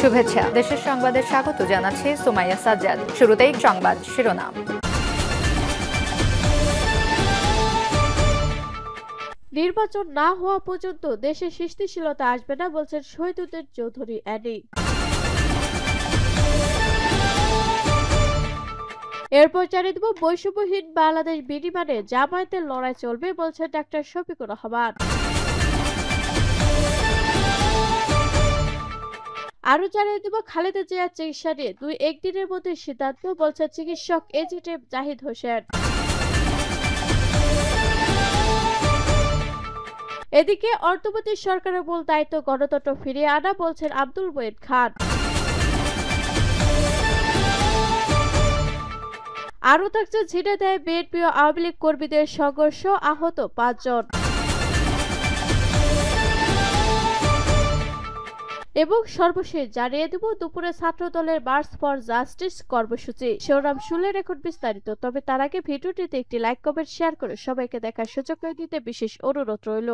শুভেচ্ছা। দেশের সংবাদে স্বাগত জানাচ্ছি সুমাইয়া সাজ্জাদ। শুরুতেই সংবাদ শিরোনাম। নির্বাচন না হওয়া পর্যন্ত দেশে সৃষ্টিশীলতা আসবে না বলছেন শহীদুদ্দিন চৌধুরী অ্যানি। এরপর জানিয়ে দেব, বৈষম্যহীন বাংলাদেশ বিনির্মাণে জামায়াতের লড়াই চলবে বলছেন ডাক্তার শফিকুর রহমান। আরো জানিয়ে দেব, খালেদা জিয়ার চিকিৎসা নিয়ে 2-1 দিনের মধ্যে সিদ্ধান্ত বলছেন চিকিৎসক এজিটেম জাহিদ হোসেন। এদিকে অন্তর্বর্তী সরকারের মূল দায়িত্ব গণতন্ত্র ফিরিয়ে আনা বলছেন আব্দুল মঈন খান। আরো থাকছে ঝিনাইদহে বিএনপি ও আওয়ামী লীগ কর্মীদের সংঘর্ষ, আহত 5 জন। এবং সর্বশেষ জানিয়ে দেব, দুপুরে ছাত্র দলের মার্চ ফর জাস্টিস কর্মসূচি। শিরোনাম শুনলেন, এখন বিস্তারিত। তবে তার আগে ভিডিওটিতে একটি লাইক, কমেন্ট, শেয়ার করে সবাইকে দেখার সুযোগ করে দিতে বিশেষ অনুরোধ রইল।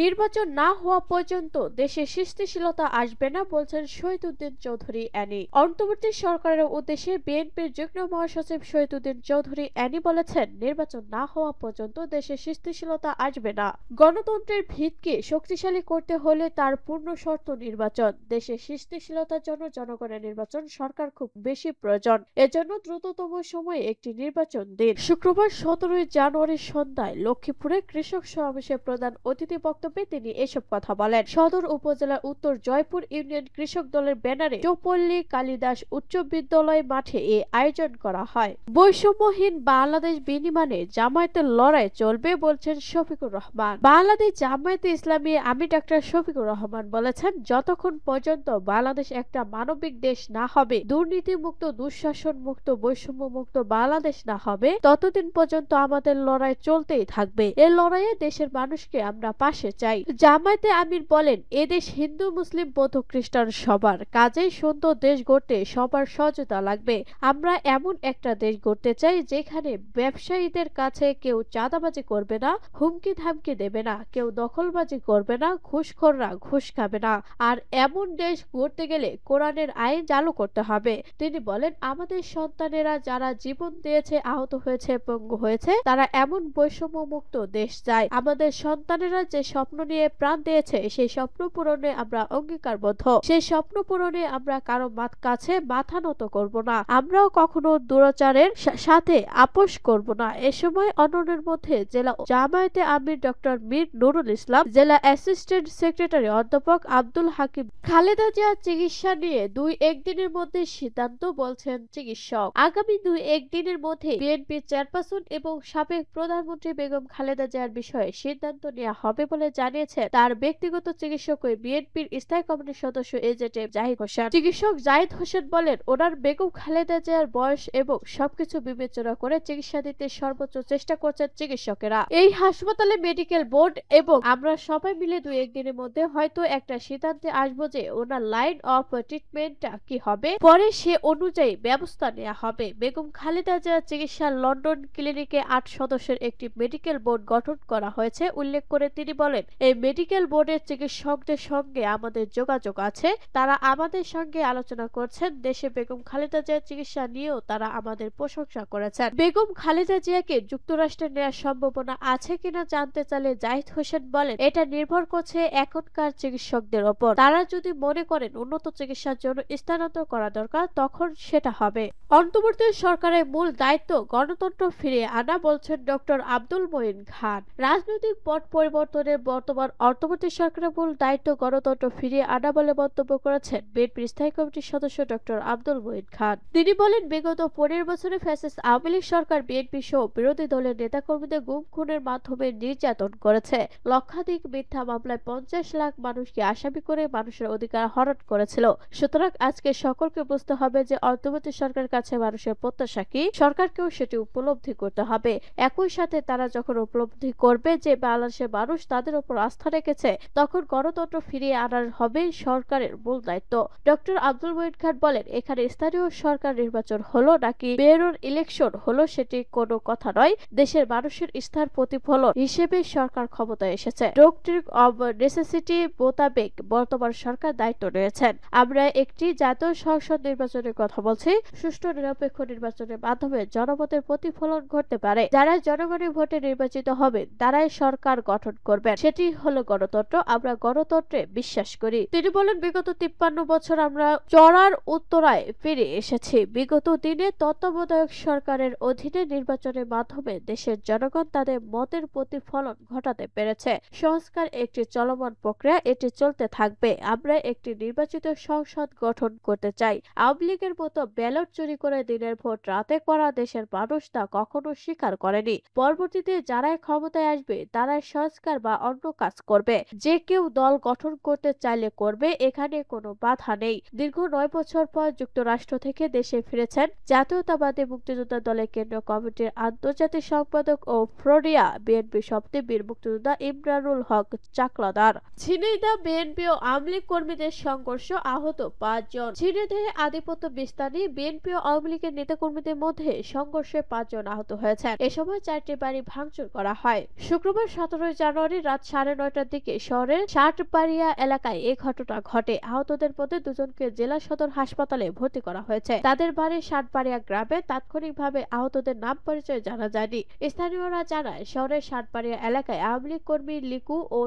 নির্বাচন না হওয়া পর্যন্ত দেশে সৃষ্টিশীলতা আসবে না বলছেন শহীদুদ্দিন চৌধুরী অ্যানি। অন্তর্বর্তী সরকারের উদ্দেশ্যে বিএনপির যুগ্ম মহাসচিব শহীদুদ্দিন চৌধুরী অ্যানি বলেছেন, নির্বাচন না হওয়া পর্যন্ত দেশে সৃষ্টিশীলতা আসবে না। গণতন্ত্রের ভিতকে শক্তিশালী করতে হলে তার পূর্ণ শর্ত নির্বাচন। দেশে সৃষ্টিশীলতার জন্য জনগণের নির্বাচন সরকার খুব বেশি প্রয়োজন। এজন্য দ্রুততম সময়ে একটি নির্বাচন দিন। শুক্রবার 17 জানুয়ারি সন্ধ্যায় লক্ষ্মীপুরে কৃষক সমাবেশে প্রধান অতিথি বক্তব্যে তিনি এসব কথা বলেন। সদর উপজেলার উত্তর জয়পুর ইউনিয়ন কৃষক দলের ব্যানারে চৌপল্লী কালিদাস উচ্চ বিদ্যালয় মাঠে এ আয়োজন করা হয়। বৈষম্যহীন বাংলাদেশ বিনির্মাণে জামায়াতের লড়াই চলবে বলছেন শফিকুর রহমান। বাংলাদেশ জামায়াতে ইসলামী আমির ডাক্তার শফিকুর রহমান বলেছেন, যতক্ষণ পর্যন্ত বাংলাদেশ একটা মানবিক দেশ না হবে, দুর্নীতি মুক্ত, দুঃশাসন মুক্ত, বৈষম্য মুক্ত বাংলাদেশ না হবে, ততদিন পর্যন্ত আমাদের লড়াই চলতেই থাকবে। এই লড়াইয়ে দেশের মানুষকে আমরা পাশে চাই। জামায়াতে আমির বলেন, এদেশ হিন্দু, মুসলিম, বৌদ্ধ, খ্রিস্টান সবার, কাজেই সুন্দর দেশ গড়তে সবার সহযোগিতা লাগবে। আমরা এমন একটা দেশ গড়তে চাই যেখানে ব্যবসায়ীদের কাছে কেউ চাঁদাবাজি করবে না, হুমকি ধামকি দেবে না, কেউ দখলবাজি করবে না, ঘুষখোররা ঘুষ খাবে না। আর এমন দেশ গড়তে গেলে কোরআনের আইন চালু করতে হবে। তিনি বলেন, আমাদের সন্তানেরা যারা জীবন দিয়েছে, আহত হয়েছে, পঙ্গু হয়েছে, তারা এমন বৈষম্য মুক্ত দেশ চায়। আমাদের সন্তানেরা যে স্বপ্ন নিয়ে প্রাণ দিয়েছে, সেই স্বপ্ন পূরণে আমরা অঙ্গীকারবদ্ধ। সেই স্বপ্ন পূরণে আমরা কারো কাছে মাথা নত করব না। আমরাও কখনো দুরাচারের সাথে আপোষ করব না। এ সময় অন্যদের মধ্যে জেলা জামায়াতে আমির ডক্টর মীর নুরুল ইসলাম, জেলা অ্যাসিস্ট্যান্ট সেক্রেটারি অধ্যাপক আব্দুল হাকিম। খালেদা জিয়ার চিকিৎসা নিয়ে 2-1 দিনের মধ্যে সিদ্ধান্ত বলছেন চিকিৎসক। আগামী 2-1 দিনের মধ্যে বিএনপির চেয়ারপারসন এবং সাবেক প্রধানমন্ত্রী বেগম খালেদা জিয়ার বিষয়ে সিদ্ধান্ত নেওয়া হবে বলে জানিয়েছেন তার ব্যক্তিগত চিকিৎসক ও বিএনপির স্থায়ী কমিটির সদস্য এজিটেম জাহিদ হোসেন। চিকিৎসক জাহিদ হোসেন বলেন, ওনার বেগম খালেদা জিয়ার বয়স এবং সবকিছু বিবেচনা করে চিকিৎসা দিতে সর্বোচ্চ চেষ্টা করছেন চিকিৎসকেরা। এই হাসপাতালে মেডিকেল বোর্ড এবং আমরা সবাই মিলে 2-1 দিনের মধ্যে হয়তো একটা সিদ্ধান্তে আসবো যে ওনার লাইন অফ ট্রিটমেন্টটা কি হবে, পরে সে অনুযায়ী ব্যবস্থা নেওয়া হবে। বেগম খালেদা জিয়ার চিকিৎসা লন্ডন ক্লিনিকে 8 সদস্যের একটি মেডিকেল বোর্ড গঠন করা হয়েছে উল্লেখ করে তিনি বলেন, এই মেডিকেল বোর্ডের চিকিৎসকদের সঙ্গে আমাদের যোগাযোগ আছে। তারা আমাদের সঙ্গে আলোচনা করছেন। দেশে বেগম খালেদা জিয়ার চিকিৎসা নিয়েও তারা আমাদের প্রশংসা করেছেন। বেগম খালেদা জিয়াকে যুক্তরাষ্ট্রে নেওয়ার সম্ভাবনা আছে কিনা জানতে চাইলে জাহিদ হোসেন বলেন, এটা নির্ভর করছে এখনকার চিকিৎসকদের ওপর। তারা যদি মনে করেন উন্নত চিকিৎসার জন্য স্থানান্তর করা দরকার, তখন সেটা হবে। অন্তর্বর্তী সরকারের মূল দায়িত্ব গণতন্ত্র ফিরিয়ে আনা বলছেন ডক্টর আব্দুল মঈন খান। রাজনৈতিক পট পরিবর্তনের বর্তমান অন্তর্বর্তী সরকারের মূল দায়িত্ব গণতন্ত্র ফিরিয়ে আনা বলে মন্তব্য করেছেন বিএনপির স্থায়ী কমিটির সদস্য ডক্টর আব্দুল মঈন খান। তিনি বলেন, বিগত 15 বছরে ফ্যাসিস্ট আওয়ামী লীগ সরকার বিএনপি সহ বিরোধী দলের নেতাকর্মীদের গুম খুনের মাধ্যমে নির্যাতন করেছে। লক্ষাধিক মিথ্যা মামলায় 50 লাখ মানুষকে আসামি করে মানুষের অধিকার হরণ করেছিল। সুতরাং আজকে সকলকে বুঝতে হবে যে অন্তর্বর্তী সরকারের কাছে মানুষের প্রত্যাশা কি, সরকারকেও সেটি উপলব্ধি করতে হবে। একই সাথে তারা যখন উপলব্ধি করবে যে বাংলাদেশের মানুষ তাদের উপর আস্থা রেখেছে, তখন গণতন্ত্র ফিরিয়ে আনার হবে সরকারের মূল দায়িত্ব। ডক্টর আব্দুল মঈন খান বলেন, এখানে স্থানীয় সরকার নির্বাচন হলো নাকি মেয়র ইলেকশন হলো সেটি কোনো কথা নয়। দেশের মানুষের ইচ্ছার প্রতিফলন হিসেবে সরকার ক্ষমতায় এসেছে। ডক্ট্রিন অব নেসেসিটি মোতাবেক বর্তমান সরকার দায়িত্ব নিয়েছেন। আমরা একটি জাতীয় সংসদ নির্বাচনের কথা বলছি। সুষ্ঠু নিরপেক্ষ নির্বাচনের মাধ্যমে জনমতের প্রতিফলন ঘটতে পারে। যারা জনগণের ভোটে নির্বাচিত হবেন তারাই সরকার গঠন করবেন, সেটি হলো গণতন্ত্র। আমরা গণতন্ত্রে বিশ্বাস করি। তিনি বলেন, বিগত 53 বছর আমরা চড়ার উত্তরায় ফিরে এসেছি। বিগত দিনে তত্ত্বাবধায়ক সরকারের অধীনে নির্বাচনের মাধ্যমে দেশের জনগণ তাদের মতের প্রতিফলন ঘটাতে পেরেছে। সংস্কার একটি চলমান প্রক্রিয়া, এটি চলতে থাকবে। আমরা একটি নির্বাচিত সংসদ গঠন করতে চাই। আওয়ামী লীগের মতো ব্যালট চুরি করে দিনের ভোট রাতে করা দেশের মানুষ তা কখনো স্বীকার করেনি। পরবর্তীতে যারাই ক্ষমতায় আসবে তারাই সংস্কার বা অন্য কাজ করবে। যে কেউ দল গঠন করতে চাইলে করবে, এখানে কোনো বাধা নেই। দীর্ঘ 9 বছর পর যুক্তরাষ্ট্র থেকে দেশে ফিরেছেন জাতীয়তাবাদী মুক্তিযোদ্ধা দলের কেন্দ্রীয় কমিটির আন্তর্জাতিক সম্পাদক ও ফ্লোরিডা বিএনপি সভাপতি বীর মুক্তিযোদ্ধা ইমরানুল হক চাকলাদার। ঝিনাইদহ বিএনপি ও আওয়ামী লীগ কর্মীদের সংঘর্ষ, আহত 5 জন। ঝিনাইদহে আধিপত্য বিস্তার নিয়ে বিএনপি ও আওয়ামী লীগের নেতাকর্মীদের মধ্যে সংঘর্ষে 5 জন আহত হয়েছেন। এ সময় 4টি বাড়ি ভাঙচুর করা হয়। শুক্রবার 17 জানুয়ারি রাত 9:30টার দিকে শহরের ষাটবাড়িয়া এলাকায় এই ঘটনা ঘটে। আহতদের মধ্যে 2 জনকে জেলা সদর হাসপাতালে ভর্তি করা হয়েছে। তাদের বাড়ি ষাটবাড়িয়া গ্রামে। তাৎক্ষণিকভাবে আহতদের নাম পরিচয় জানা যায়নি। স্থানীয়রা জানায়, শহরের ষাটবাড়িয়া এলাকায় আওয়ামী লীগ কর্মী লিকু ও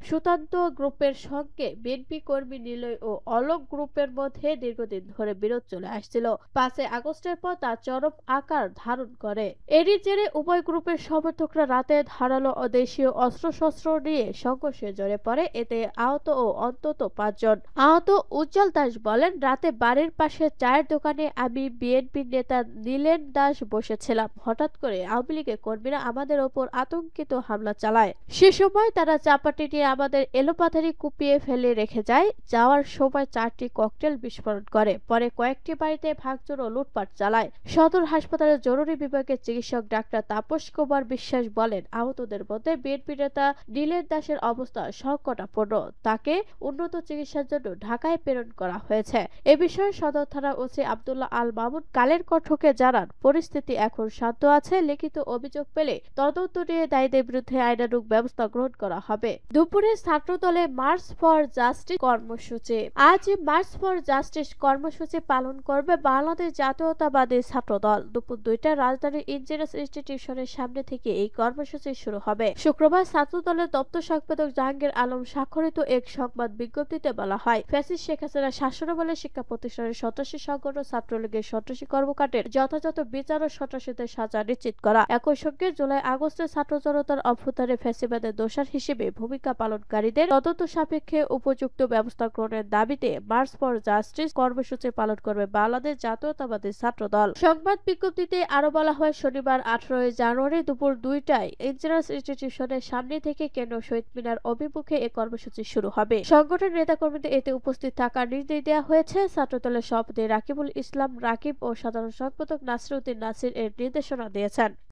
সুতান্ত গ্রুপের সঙ্গে বিএনপি কর্মী নিলয় ও অলোক গ্রুপের মধ্যে দীর্ঘদিন ধরে বিরোধ চলে আসছিল। 5 আগস্টের পর তা চরম আকার ধারণ করে। এরই জেরে উভয় গ্রুপের সমর্থকরা রাতে ধারালো ও দেশীয় অস্ত্রশস্ত্র নিয়ে সংঘর্ষে জড়ে পড়ে। এতে আহত ও অন্তত 5 জন। আহত উজ্জ্বল দাস বলেন, রাতে বাড়ির পাশে চায়ের দোকানে আমি বিএনপি নেতা নীলেন দাস বসেছিলাম। হঠাৎ করে আওয়ামী লীগের কর্মীরা আমাদের ওপর আতঙ্কিত হামলা চালায়। সে সময় তারা চাপাটি নিয়ে আমাদের এলোপাথারি কুপিয়ে ফেলে রেখে যায়। যাওয়ার সময় 4টি ককটেল বিস্ফোরণ করে। পরে কয়েকটি বাড়িতে ভাঙচুর ও লুটপাট চালায়। সদর হাসপাতালের জরুরি বিভাগের চিকিৎসক ডাক্তার তাপস কুমার বিশ্বাস বলেন, আহতদের মধ্যে বিএনপি নেতা নীলেন দাসের অবস্থা সংকটাপন্ন। তাকে উন্নত চিকিৎসার জন্য ঢাকায় প্রেরণ করা হয়েছে। এ বিষয়ে সদর থানা ওসি আব্দুল্লাহ আল মামুন কালের কণ্ঠকে জানান, পরিস্থিতি এখন শান্ত আছে। লিখিত অভিযোগ পেলে তদন্ত নিয়ে দায়ীদের বিরুদ্ধে আইনানুগ ব্যবস্থা গ্রহণ করা হবে। দুপুরে ছাত্রদলে মার্চ ফর জাস্টিস কর্মসূচি। আজ মার্চ ফর জাস্টিস কর্মসূচি পালন করবে বাংলাদেশ জাতীয়তাবাদী ছাত্রদল। দুপুর 2টায় রাজধানীর ইঞ্জিনিয়ার্স ইনস্টিটিউশনের সামনে থেকে এই কর্মসূচি শুরু হবে। শুক্রবার ছাত্রদলের দপ্তর সম্পাদক জাহাঙ্গীর আলম স্বাক্ষরিত এক সংবাদ বিজ্ঞপ্তিতে বলা হয়, ফ্যাসিস্ট শেখ হাসিনার শাসনামলে শিক্ষা প্রতিষ্ঠানের সন্ত্রাসী সংগঠন ছাত্রলীগের সন্ত্রাসী কর্মকাণ্ডের যথাযথ বিচার ও সন্ত্রাসীদের সাজা নিশ্চিত করা। একই সঙ্গে জুলাই আগস্টে ছাত্র জনতার অভ্যুত্থানে ফ্যাসিবাদের দোষর হিসেবে ভূমিকা পালনকারীদের তদন্ত সাপেক্ষে উপযুক্ত ব্যবস্থা গ্রহণের দাবিতে মার্চ ফর জাস্টিস কর্মসূচি পালন করবে বাংলাদেশ জাতীয়তাবাদী ছাত্রদল। সংবাদ বিজ্ঞপ্তিতে আরো বলা হয়, শনিবার 18 জানুয়ারি দুপুর 2টায় ইঞ্জিনিয়ার্স ইনস্টিটিউশনের সামনে থেকে কেন্দ্র শহীদ মিনার অভিমুখে এই কর্মসূচি শুরু হবে। সংগঠনের নেতাকর্মীদের এতে উপস্থিত থাকার নির্দেশ দেওয়া হয়েছে। ছাত্রদলের সভাপতি রাকিবুল ইসলাম রাকিব ও সাধারণ সম্পাদক নাসির উদ্দিন নাসির এর নির্দেশনা দিয়েছেন।